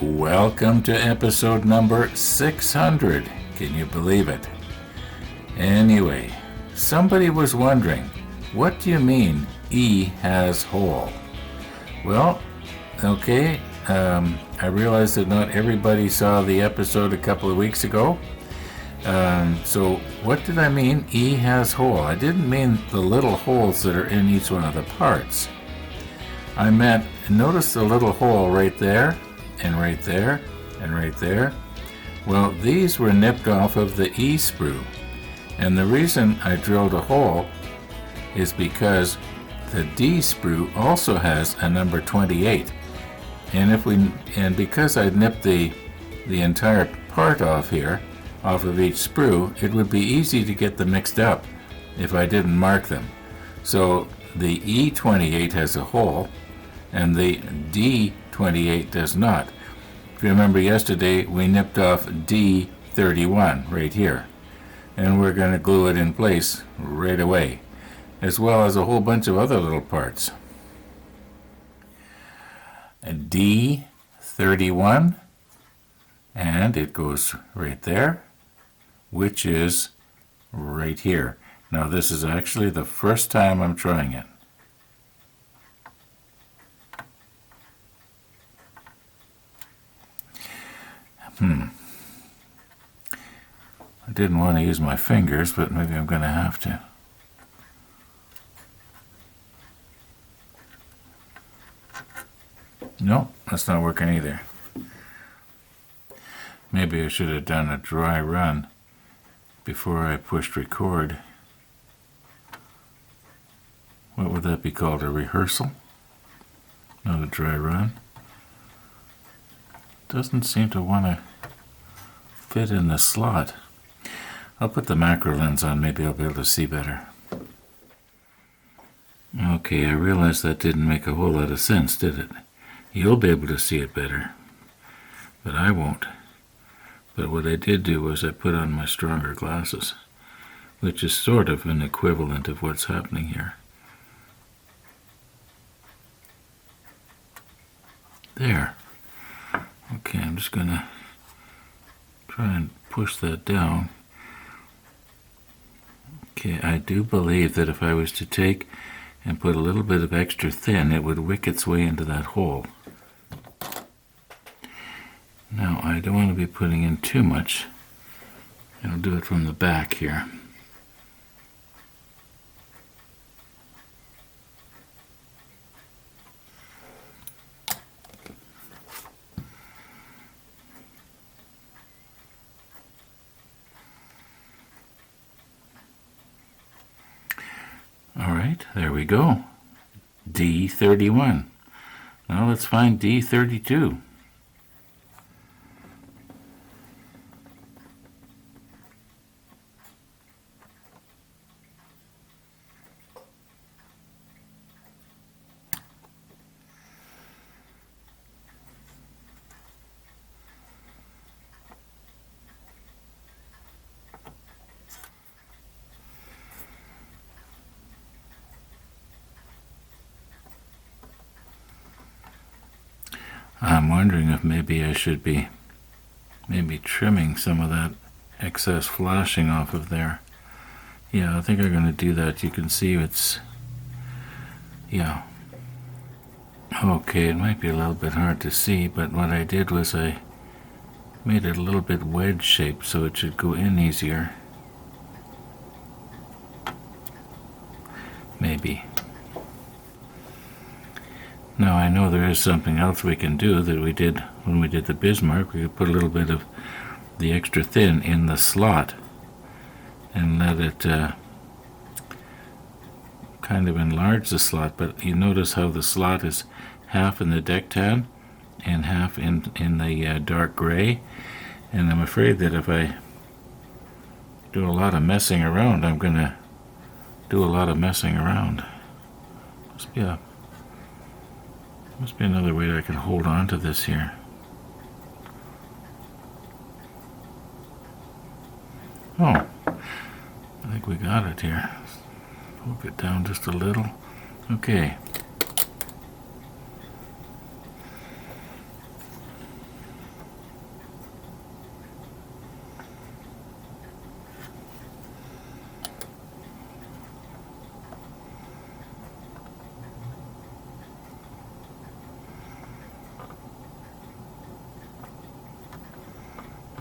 Welcome to episode number 600. Can you believe it? Anyway, somebody was wondering, what do you mean E has hole? Well, okay, I realized that not everybody saw the episode a couple of weeks ago. So what did I mean E has hole? I didn't mean the little holes that are in each one of the parts. I meant, notice the little hole right there, and right there, and right there. Well, these were nipped off of the E sprue. And the reason I drilled a hole is because the D sprue also has a number 28. And because I nipped the entire part off here, off of each sprue, it would be easy to get them mixed up if I didn't mark them. So the E28 has a hole, and the D28 does not. If you remember yesterday, we nipped off D31 right here, and we're going to glue it in place right away, as well as a whole bunch of other little parts. And D31, and it goes right there, which is right here. Now this is actually the first time I'm trying it. I didn't want to use my fingers, but maybe I'm going to have to. No, that's not working either. Maybe I should have done a dry run before I pushed record. What would that be called? A rehearsal? Not a dry run. Doesn't seem to want to fit in the slot. I'll put the macro lens on, maybe I'll be able to see better. Okay, I realize that didn't make a whole lot of sense, did it? You'll be able to see it better, but I won't. But what I did do was I put on my stronger glasses, which is sort of an equivalent of what's happening here. There. Okay, I'm just going to try and push that down. Okay, I do believe that if I was to take and put a little bit of extra thin, it would wick its way into that hole. Now, I don't want to be putting in too much. I'll do it from the back here. All right, there we go. D31. Now let's find D32. I'm wondering if maybe I should be trimming some of that excess flashing off of there. Yeah, I think I'm going to do that. You can see it's, yeah. Okay, it might be a little bit hard to see, but what I did was I made it a little bit wedge shaped so it should go in easier. Maybe. Now I know there is something else we can do that we did when we did the Bismarck. We could put a little bit of the extra thin in the slot and let it kind of enlarge the slot, but you notice how the slot is half in the deck tan and half in the dark gray, and I'm afraid that if I do a lot of messing around, I'm going to do a lot of messing around. Must be another way I can hold on to this here. Oh, I think we got it here. Poke it down just a little. Okay.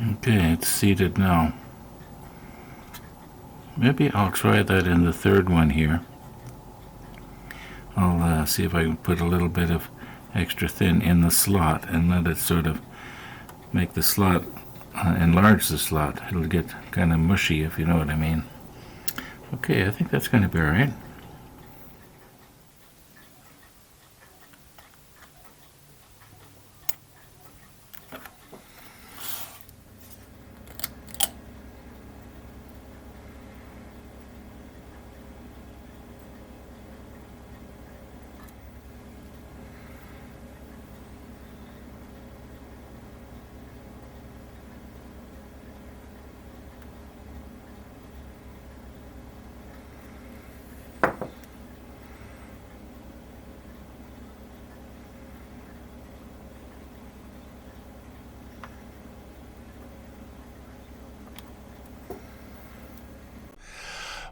Okay, it's seated now. Maybe I'll try that in the third one here. I'll see if I can put a little bit of extra thin in the slot and let it sort of make the slot, enlarge the slot. It'll get kind of mushy, if you know what I mean. Okay, I think that's going to be all right.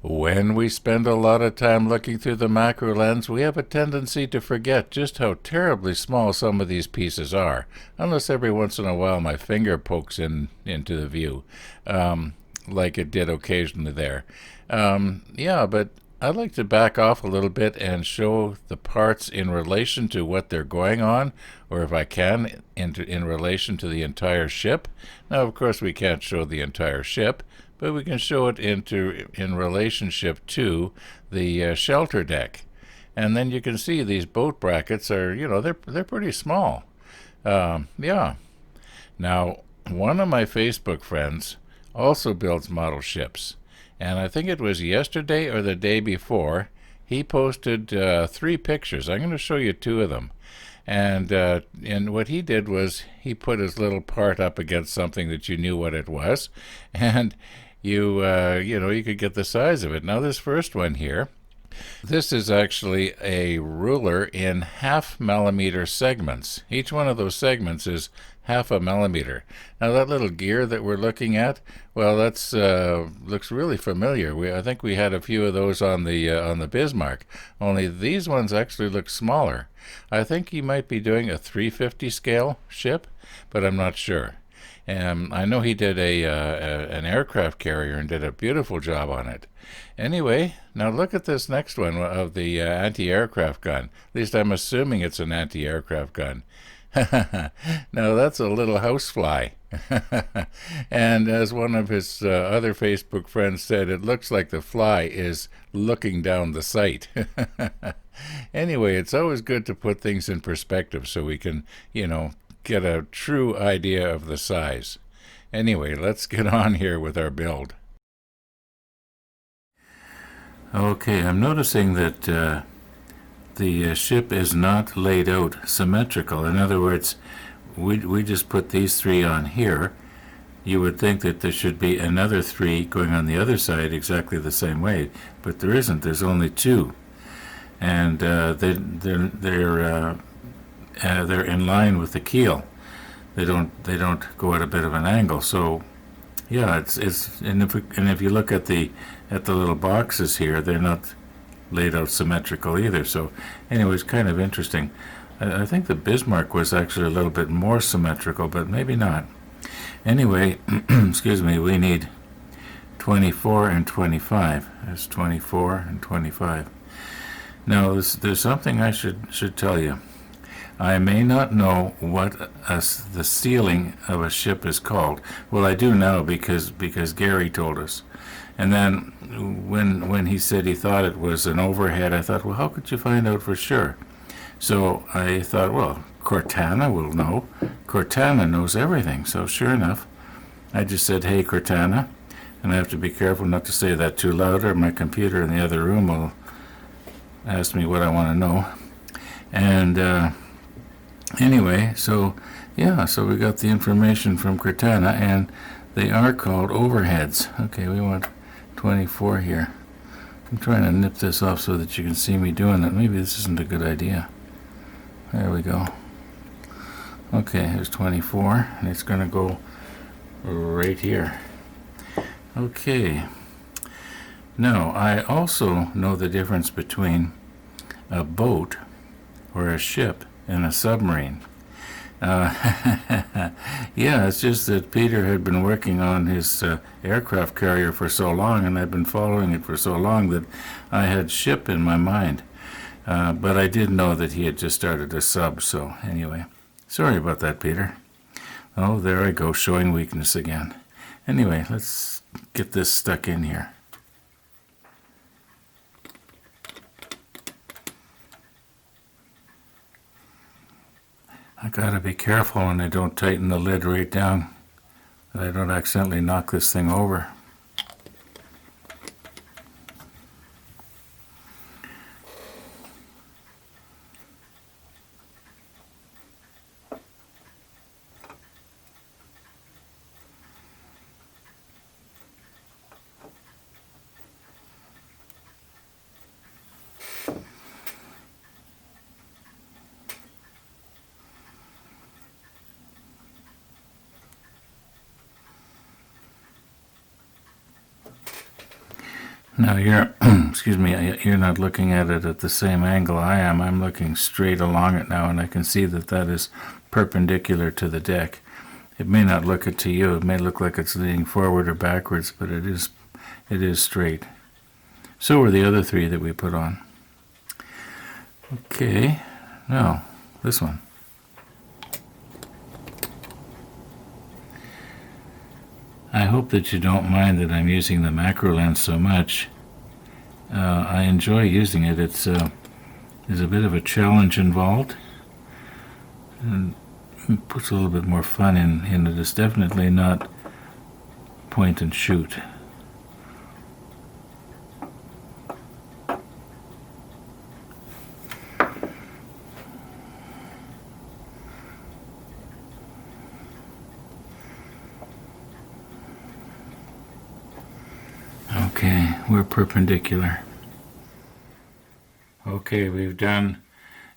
When we spend a lot of time looking through the macro lens, we have a tendency to forget just how terribly small some of these pieces are, unless every once in a while my finger pokes into the view, like it did occasionally there. Yeah, but I'd like to back off a little bit and show the parts in relation to what they're going on, or if I can, in relation to the entire ship. Now, of course, we can't show the entire ship, but we can show it in relationship to the shelter deck. And then you can see these boat brackets are, they're pretty small. Yeah. Now, one of my Facebook friends also builds model ships. And I think it was yesterday or the day before, he posted 3 pictures. I'm going to show you 2 of them. And what he did was he put his little part up against something that you knew what it was, and you could get the size of it. Now this first one here, this is actually a ruler in 0.5 millimeter segments. Each one of those segments is 0.5 millimeter. Now that little gear that we're looking at, well, that's looks really familiar. I think we had a few of those on the Bismarck. Only these ones actually look smaller. I think he might be doing a 350 scale ship, but I'm not sure. I know he did an aircraft carrier and did a beautiful job on it. Anyway, now look at this next one of the anti-aircraft gun. At least I'm assuming it's an anti-aircraft gun. Now that's a little housefly. And as one of his other Facebook friends said, it looks like the fly is looking down the sight. Anyway, it's always good to put things in perspective so we can, get a true idea of the size. Anyway, let's get on here with our build. Okay, I'm noticing that the ship is not laid out symmetrical. In other words, we just put these 3 on here. You would think that there should be another 3 going on the other side exactly the same way, but there isn't. There's only 2, and they're in line with the keel. They don't go at a bit of an angle. So yeah, it's and if you look at the little boxes here, they're not laid out symmetrical either. So anyway, it's kind of interesting. I think the Bismarck was actually a little bit more symmetrical, but maybe not. Anyway, excuse me, we need 24 and 25. That's 24 and 25. Now, there's something I should tell you. I may not know what the ceiling of a ship is called. Well, I do now because Gary told us. And then when he said he thought it was an overhead, I thought, well, how could you find out for sure? So I thought, well, Cortana will know. Cortana knows everything. So sure enough, I just said, hey, Cortana. And I have to be careful not to say that too loud, or my computer in the other room will ask me what I want to know. And anyway, so yeah, so we got the information from Cortana, and they are called overheads. Okay, we want 24 here. I'm trying to nip this off so that you can see me doing it. Maybe this isn't a good idea. There we go. Okay, here's 24, and it's going to go right here. Okay. Now, I also know the difference between a boat or a ship and a submarine. Yeah, it's just that Peter had been working on his aircraft carrier for so long, and I'd been following it for so long that I had ship in my mind. But I did know that he had just started a sub, so anyway. Sorry about that, Peter. Oh, there I go, showing weakness again. Anyway, let's get this stuck in here. I gotta be careful when I don't tighten the lid right down, that I don't accidentally knock this thing over. Now you're, excuse me, you're not looking at it at the same angle I am. I'm looking straight along it now, and I can see that that is perpendicular to the deck. It may not look it to you. It may look like it's leaning forward or backwards, but it is straight. So are the other three that we put on. Okay, now this one. I hope that you don't mind that I'm using the macro lens so much. I enjoy using it. There's a bit of a challenge involved, and it puts a little bit more fun in it. It's definitely not point and shoot. Okay, we're perpendicular. Okay, we've done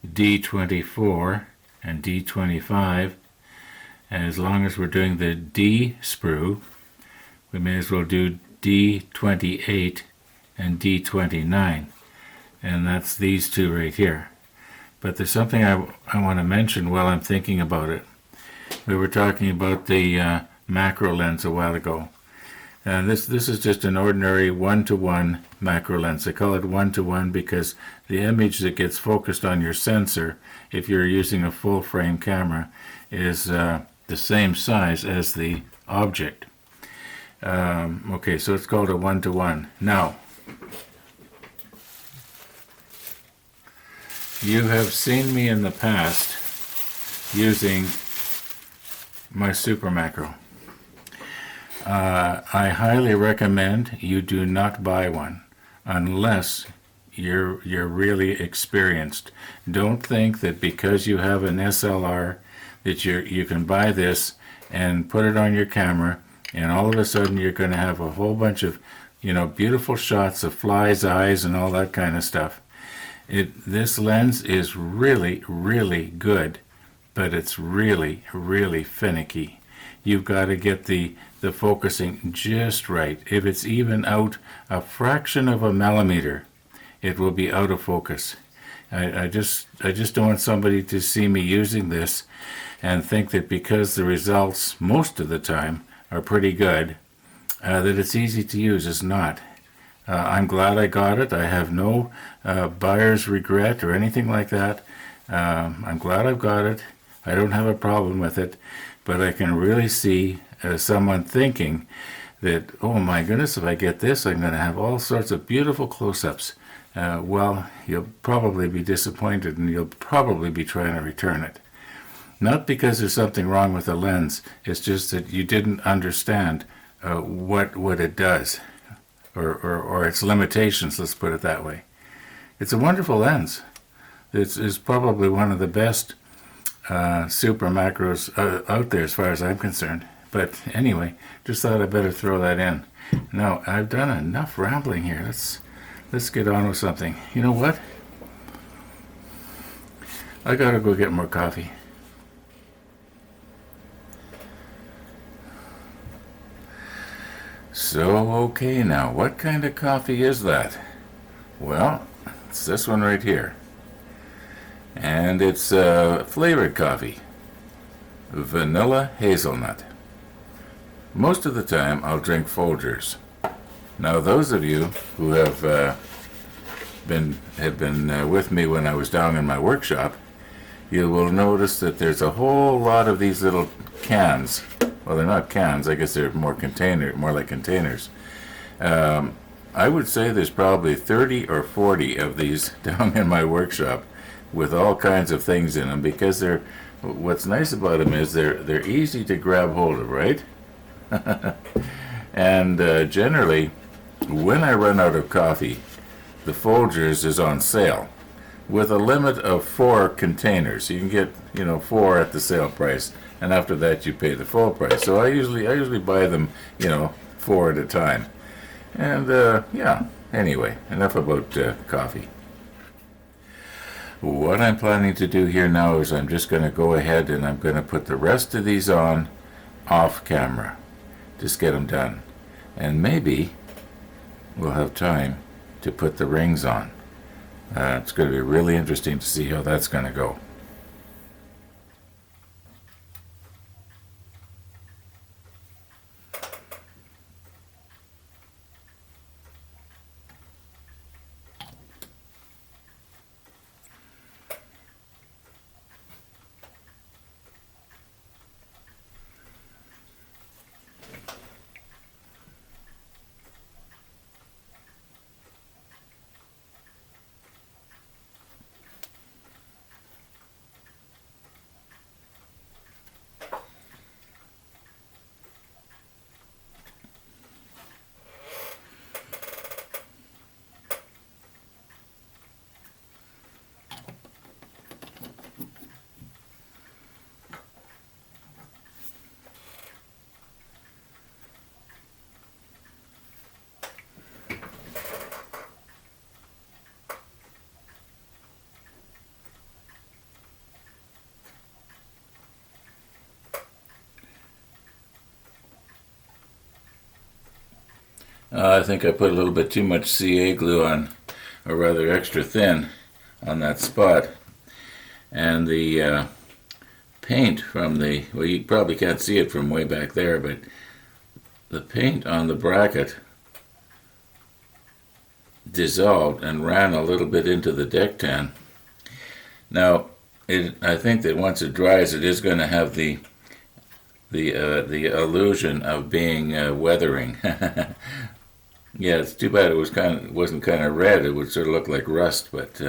D24 and D25, and as long as we're doing the D sprue, we may as well do D28 and D29, and that's these two right here. But there's something I want to mention while I'm thinking about it. We were talking about the macro lens a while ago. And this is just an ordinary one-to-one macro lens. I call it one-to-one because the image that gets focused on your sensor, if you're using a full-frame camera, is the same size as the object. Okay, so it's called a one-to-one. Now, you have seen me in the past using my super macro. I highly recommend you do not buy one unless you're really experienced. Don't think that because you have an SLR that you can buy this and put it on your camera and all of a sudden you're going to have a whole bunch of beautiful shots of flies' eyes and all that kind of stuff. This lens is really, really good, but it's really, really finicky. You've got to get the focusing just right. If it's even out a fraction of a millimeter, it will be out of focus. I just don't want somebody to see me using this and think that because the results most of the time are pretty good, that it's easy to use. It's not. I'm glad I got it. I have no buyer's regret or anything like that. I'm glad I've got it. I don't have a problem with it, but I can really see someone thinking that, oh my goodness, if I get this, I'm going to have all sorts of beautiful close-ups. Well, you'll probably be disappointed and you'll probably be trying to return it. Not because there's something wrong with the lens, it's just that you didn't understand what it does, or its limitations, let's put it that way. It's a wonderful lens. It's probably one of the best super macros out there as far as I'm concerned. But anyway, just thought I'd better throw that in. Now, I've done enough rambling here. Let's get on with something. You know what? I gotta go get more coffee. So, okay, now, what kind of coffee is that? Well, it's this one right here. And it's flavored coffee. vanilla hazelnut. Most of the time I'll drink Folgers. Now those of you who have been with me when I was down in my workshop, you will notice that there's a whole lot of these little cans. Well, they're not cans. I guess they're more like containers. I would say there's probably 30 or 40 of these down in my workshop with all kinds of things in them, because what's nice about them is they're easy to grab hold of, right? And generally, when I run out of coffee, the Folgers is on sale with a limit of 4 containers. You can get 4 at the sale price, and after that you pay the full price. So I usually buy them 4 at a time. And yeah, anyway, enough about coffee. What I'm planning to do here now is I'm just going to go ahead and I'm going to put the rest of these on off camera. Just get them done. And maybe we'll have time to put the rings on. It's going to be really interesting to see how that's going to go. I think I put a little bit too much CA glue on, or rather extra thin, on that spot. And the paint from well, you probably can't see it from way back there, but the paint on the bracket dissolved and ran a little bit into the deck tan. Now, I think that once it dries, it is going to have the illusion of being weathering. Yeah, it's too bad it wasn't kind of red. It would sort of look like rust, but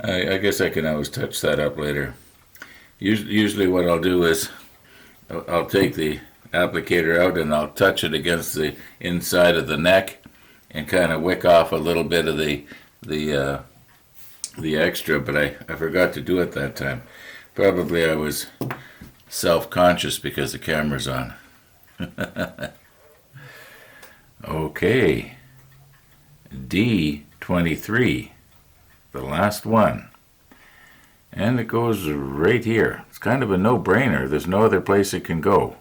I guess I can always touch that up later. Usually what I'll do is I'll take the applicator out and I'll touch it against the inside of the neck and kind of wick off a little bit of the extra, but I forgot to do it that time. Probably I was self-conscious because the camera's on. Okay, D23, the last one. And it goes right here. It's kind of a no-brainer. There's no other place it can go.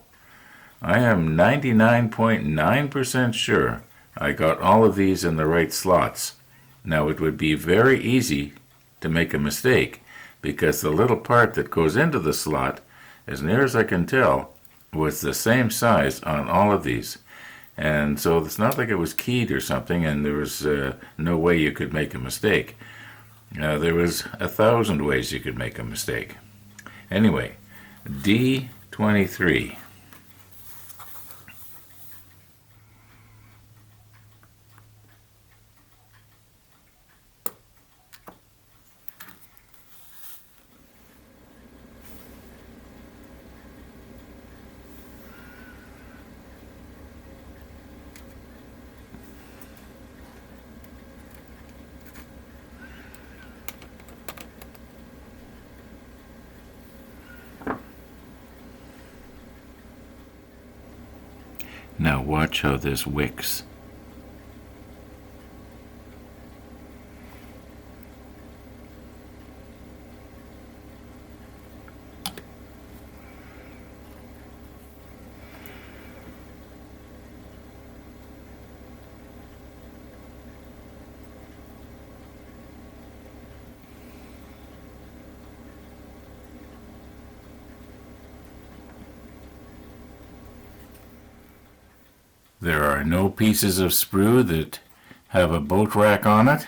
I am 99.9% sure I got all of these in the right slots. Now it would be very easy to make a mistake, because the little part that goes into the slot, as near as I can tell, was the same size on all of these. And so it's not like it was keyed or something, and there was no way you could make a mistake. There was 1,000 ways you could make a mistake. Anyway, D23. Now watch how this wicks. There are no pieces of sprue that have a boat rack on it.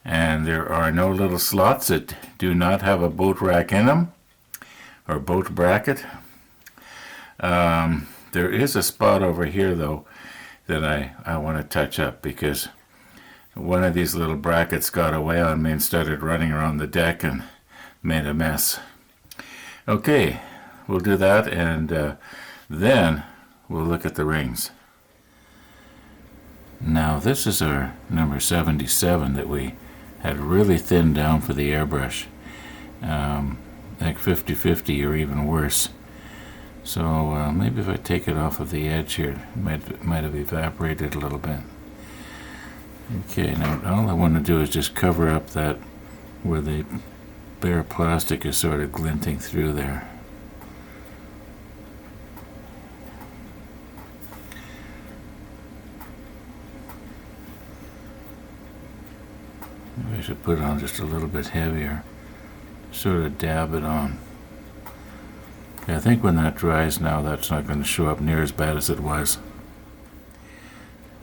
And there are no little slots that do not have a boat rack in them, or boat bracket. There is a spot over here, though, that I want to touch up, because one of these little brackets got away on me and started running around the deck and made a mess. Okay, we'll do that, and then we'll look at the rings. Now, this is our number 77 that we had really thinned down for the airbrush, like 50-50 or even worse. So maybe if I take it off of the edge here, it might have evaporated a little bit. Okay, now all I want to do is just cover up that where the bare plastic is sort of glinting through there. Maybe I should put it on just a little bit heavier, sort of dab it on. Okay, I think when that dries now, that's not going to show up near as bad as it was.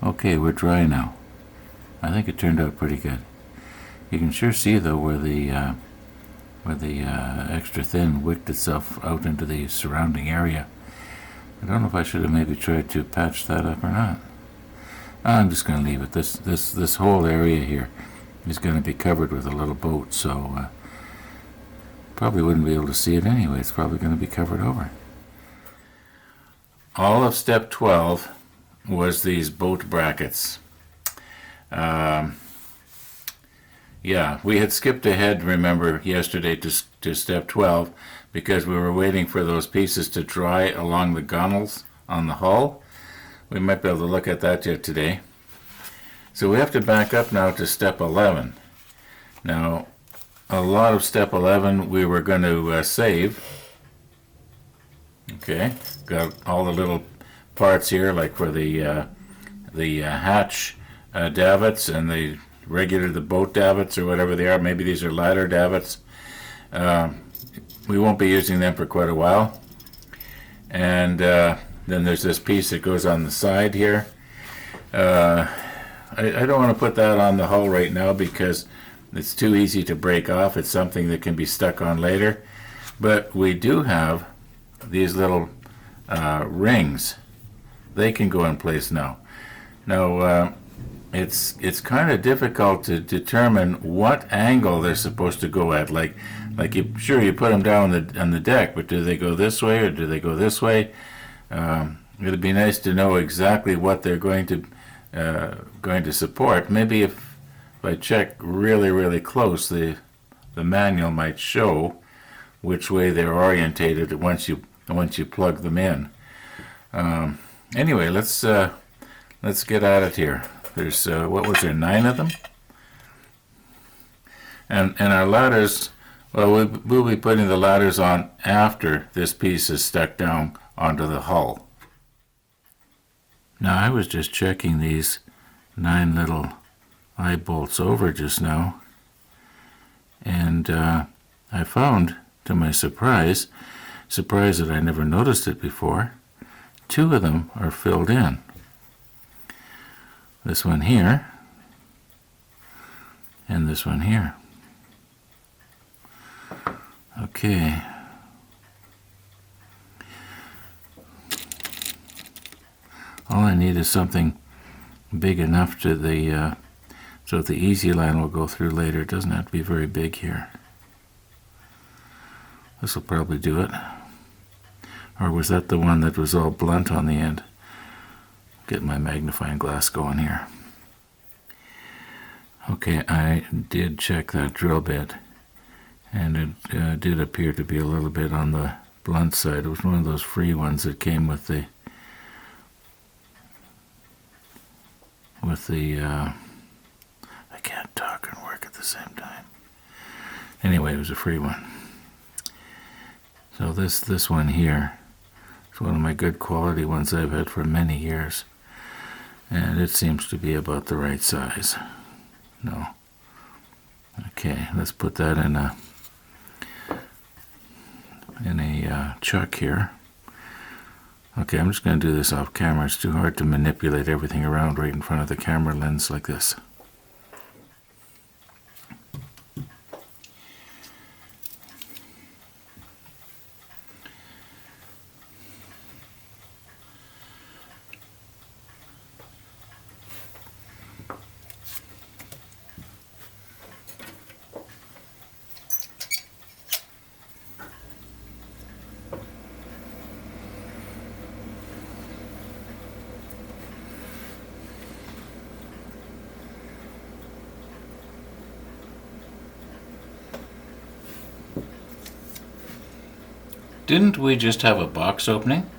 Okay, we're dry now. I think it turned out pretty good. You can sure see, though, where the extra thin wicked itself out into the surrounding area. I don't know if I should have maybe tried to patch that up or not. I'm just going to leave it. This whole area here is going to be covered with a little boat, so probably wouldn't be able to see it anyway. It's probably going to be covered over. All of step 12 was these boat brackets. Yeah, we had skipped ahead, remember, yesterday to step 12 because we were waiting for those pieces to dry along the gunnels on the hull. We might be able to look at that yet today. So we have to back up now to step 11. Now, a lot of step 11 we were going to save. Okay, got all the little parts here, like for the hatch davits and the boat davits or whatever they are. Maybe these are ladder davits. We won't be using them for quite a while. And then there's this piece that goes on the side here. I don't want to put that on the hull right now because it's too easy to break off. It's something that can be stuck on later. But we do have these little rings. They can go in place now. Now, it's kind of difficult to determine what angle they're supposed to go at. Like you put them down on the deck, but do they go this way or do they go this way? It'd be nice to know exactly what they're going to support. Maybe if I check really close, the manual might show which way they're orientated once you plug them in. Anyway, let's get at it here. There's what was there, 9 of them, and our ladders. Well, we'll be putting the ladders on after this piece is stuck down onto the hull. Now, I was just checking these 9 little eye bolts over just now, and I found, to my surprise that I never noticed it before, 2 of them are filled in. This one here, and this one here. Okay. All I need is something big enough to so that the easy line will go through later. It doesn't have to be very big here. This will probably do it. Or was that the one that was all blunt on the end? Get my magnifying glass going here. Okay, I did check that drill bit, and it did appear to be a little bit on the blunt side. It was one of those free ones that came with the I can't talk and work at the same time. Anyway, it was a free one. So this one here is one of my good quality ones I've had for many years. And it seems to be about the right size. No. Okay, let's put that in a chuck here. Okay, I'm just going to do this off camera. It's too hard to manipulate everything around right in front of the camera lens like this. Didn't we just have a box opening?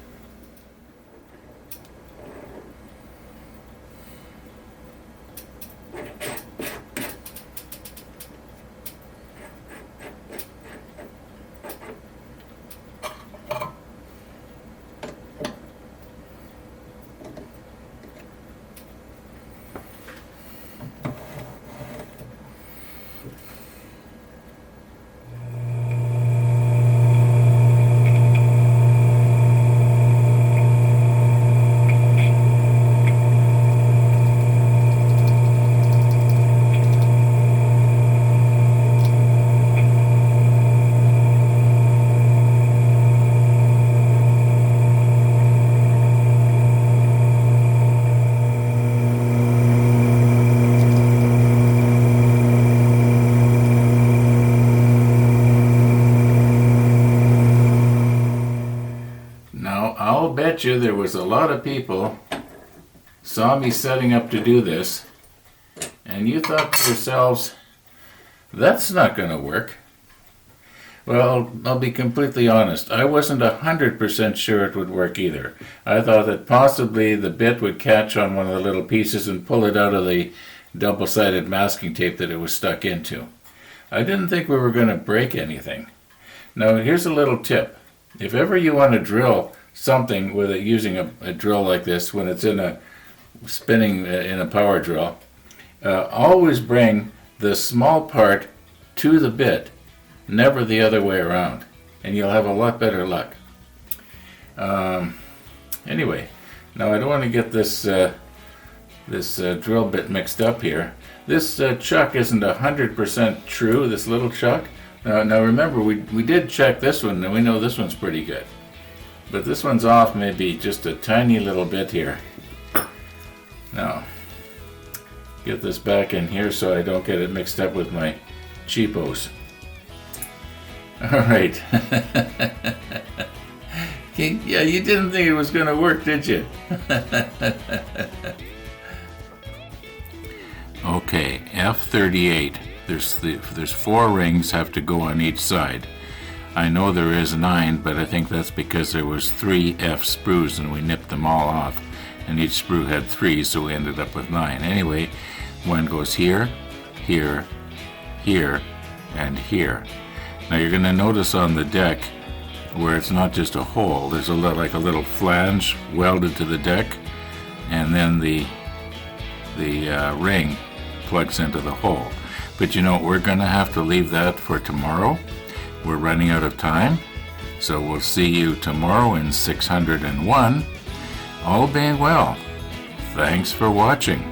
I'll bet you there was a lot of people saw me setting up to do this, and you thought to yourselves, that's not going to work. Well, I'll be completely honest. I wasn't 100% sure it would work either. I thought that possibly the bit would catch on one of the little pieces and pull it out of the double-sided masking tape that it was stuck into. I didn't think we were going to break anything. Now, here's a little tip. If ever you want to drill something with it using a drill like this, when it's in a spinning in a power drill, always bring the small part to the bit, never the other way around, and you'll have a lot better luck. Anyway, now I don't want to get this drill bit mixed up here. This chuck isn't 100% true, this little chuck. Now remember, we did check this one, and we know this one's pretty good. But this one's off maybe just a tiny little bit here. Now, get this back in here so I don't get it mixed up with my cheapos. Alright. Yeah, you didn't think it was going to work, did you? Okay, F38. There's 4 rings have to go on each side. I know there is 9, but I think that's because there was 3 F sprues and we nipped them all off. And each sprue had 3, so we ended up with 9. Anyway, one goes here, here, here, and here. Now you're going to notice on the deck where it's not just a hole, there's like a little flange welded to the deck, and then the ring plugs into the hole. But you know, we're going to have to leave that for tomorrow. We're running out of time, so we'll see you tomorrow in 601. All being well. Thanks for watching.